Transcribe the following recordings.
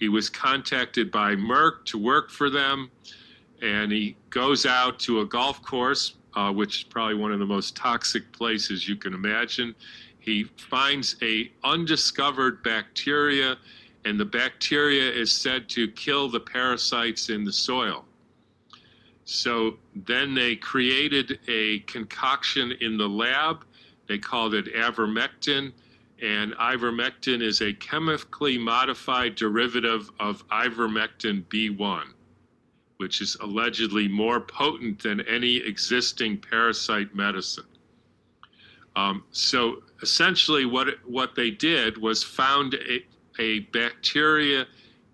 he was contacted by Merck to work for them, and he goes out to a golf course, which is probably one of the most toxic places you can imagine. He finds a undiscovered bacteria, and the bacteria is said to kill the parasites in the soil. So then they created a concoction in the lab. They called it ivermectin, and ivermectin is a chemically modified derivative of ivermectin B1, which is allegedly more potent than any existing parasite medicine. So essentially what they did was found a bacteria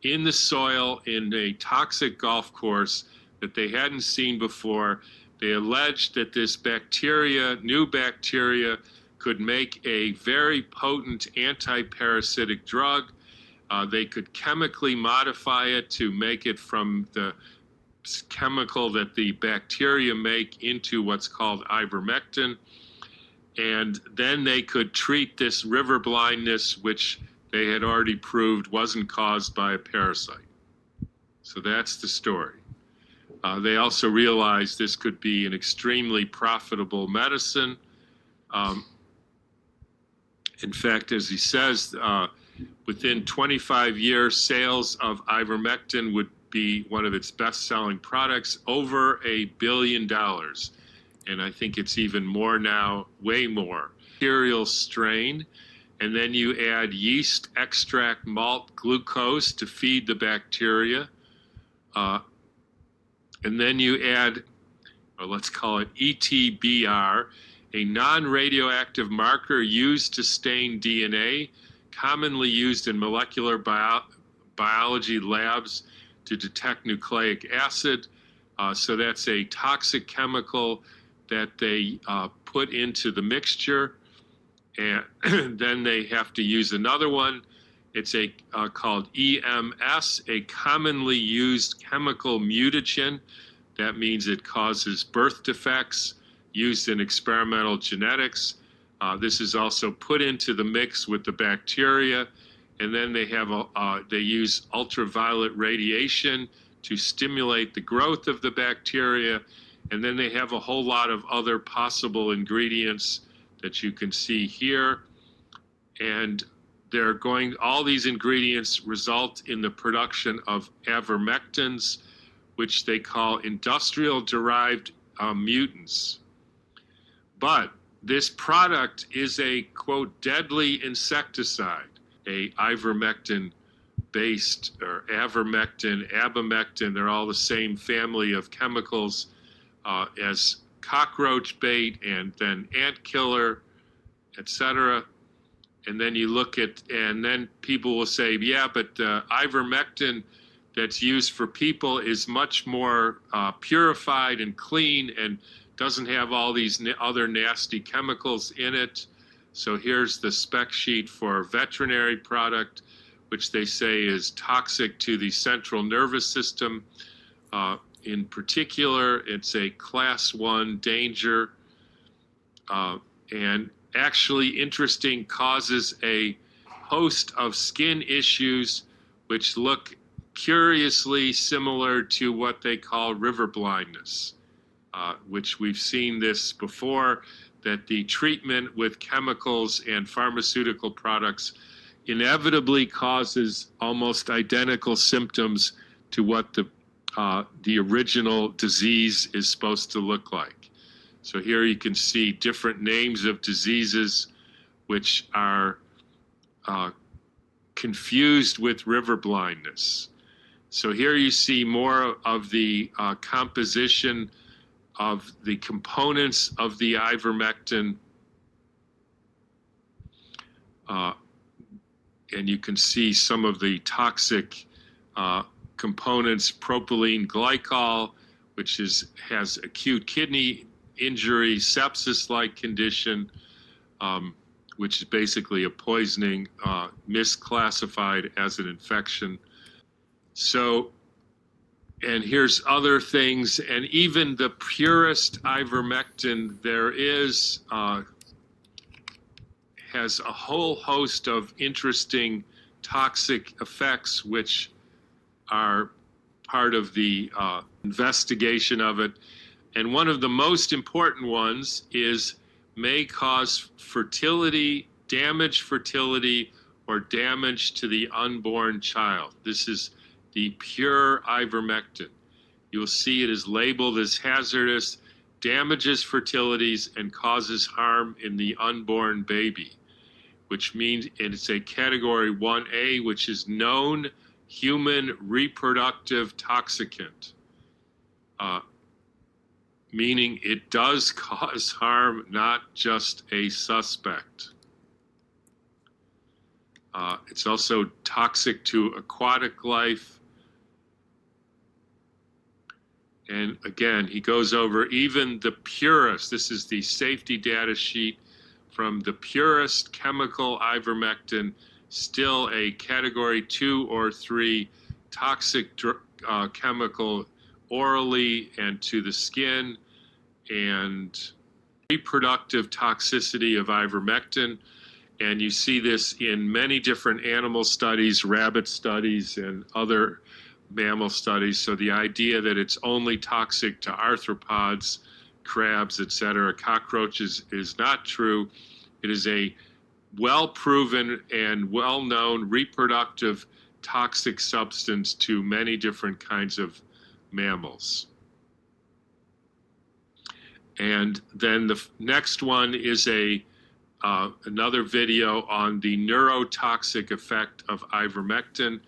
in the soil in a toxic golf course that they hadn't seen before. They alleged that this bacteria, new bacteria, could make a very potent anti-parasitic drug. They could chemically modify it to make it from the chemical that the bacteria make into what's called ivermectin. And then they could treat this river blindness, which they had already proved wasn't caused by a parasite. So that's the story. They also realized this could be an extremely profitable medicine. In fact, as he says, within 25 years, sales of ivermectin would be one of its best-selling products, over $1 billion. And I think it's even more now, way more. Bacterial strain, and then you add yeast extract malt glucose to feed the bacteria. And then you add, or let's call it ETBR, a non-radioactive marker used to stain DNA, commonly used in molecular biology labs to detect nucleic acid. So that's a toxic chemical that they put into the mixture, and then they have to use another one. It's called EMS, a commonly used chemical mutagen. That means it causes birth defects, used in experimental genetics. This is also put into the mix with the bacteria, and then they have they use ultraviolet radiation to stimulate the growth of the bacteria, and then they have a whole lot of other possible ingredients that you can see here. And all these ingredients result in the production of ivermectins, which they call industrial-derived mutants. But this product is a, quote, deadly insecticide, a ivermectin-based, or avermectin, abamectin, they're all the same family of chemicals as cockroach bait and then ant killer, etc. And then you look at, and then people will say, yeah, but ivermectin that's used for people is much more purified and clean and doesn't have all these other nasty chemicals in it. So here's the spec sheet for veterinary product, which they say is toxic to the central nervous system. In particular, it's a class 1 danger, and actually interesting, causes a host of skin issues which look curiously similar to what they call river blindness, which we've seen this before, that the treatment with chemicals and pharmaceutical products inevitably causes almost identical symptoms to what the original disease is supposed to look like. So here you can see different names of diseases which are confused with river blindness. So here you see more of the composition of the components of the ivermectin, and you can see some of the toxic components, propylene glycol, which has acute kidney injury, sepsis-like condition, which is basically a poisoning, misclassified as an infection. So, and here's other things, and even the purest ivermectin there is has a whole host of interesting toxic effects which are part of the investigation of it. And one of the most important ones is may cause fertility, damage fertility, or damage to the unborn child. This is the pure ivermectin. You'll see it is labeled as hazardous, damages fertilities, and causes harm in the unborn baby, which means it's a category 1A, which is known human reproductive toxicant, meaning it does cause harm, not just a suspect. It's also toxic to aquatic life. And again, he goes over even the purest. This is the safety data sheet from the purest chemical ivermectin, still a category 2 or 3 toxic chemical orally and to the skin, and reproductive toxicity of ivermectin. And you see this in many different animal studies, rabbit studies, and other mammal studies. So the idea that it's only toxic to arthropods, crabs, etc., cockroaches is not true. It is a well-proven and well-known reproductive toxic substance to many different kinds of mammals. And then the next one is another video on the neurotoxic effect of ivermectin.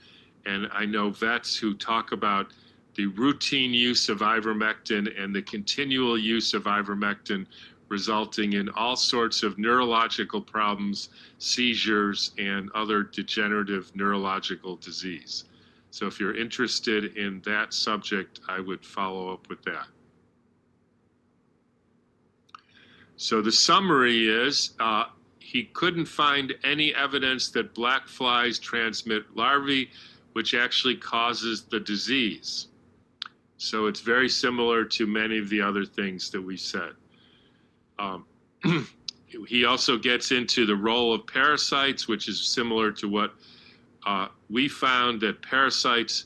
And I know vets who talk about the routine use of ivermectin and the continual use of ivermectin resulting in all sorts of neurological problems, seizures, and other degenerative neurological disease. So if you're interested in that subject, I would follow up with that. So the summary is he couldn't find any evidence that black flies transmit larvae, which actually causes the disease. So it's very similar to many of the other things that we said. He also gets into the role of parasites, which is similar to what we found, that parasites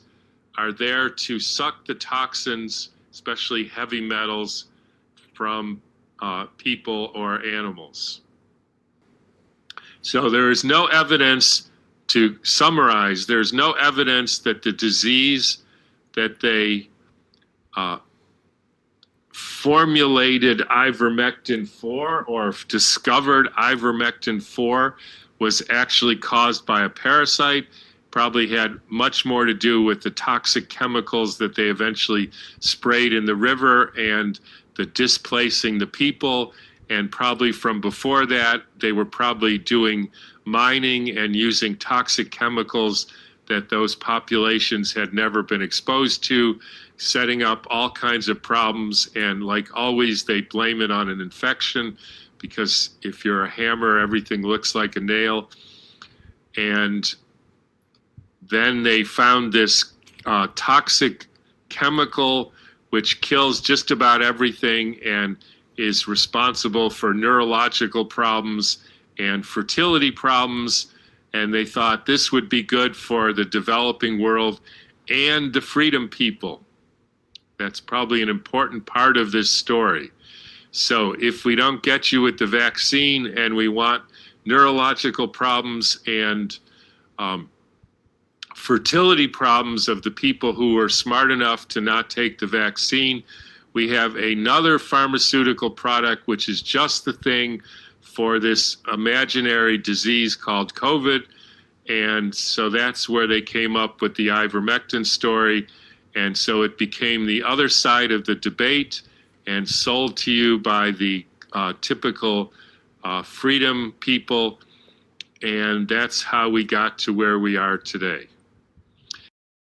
are there to suck the toxins, especially heavy metals, from people or animals. So there is no evidence, to summarize, there's no evidence that the disease that they formulated ivermectin for or discovered ivermectin for was actually caused by a parasite. Probably had much more to do with the toxic chemicals that they eventually sprayed in the river and the displacing the people. And probably from before that, they were probably doing mining and using toxic chemicals that those populations had never been exposed to, setting up all kinds of problems. And like always, they blame it on an infection, because if you're a hammer, everything looks like a nail. And then they found this toxic chemical which kills just about everything and is responsible for neurological problems and fertility problems. And they thought this would be good for the developing world and the freedom people. That's probably an important part of this story. So if we don't get you with the vaccine and we want neurological problems and fertility problems of the people who are smart enough to not take the vaccine, we have another pharmaceutical product which is just the thing for this imaginary disease called COVID. And so that's where they came up with the ivermectin story. And so it became the other side of the debate and sold to you by the typical freedom people. And that's how we got to where we are today.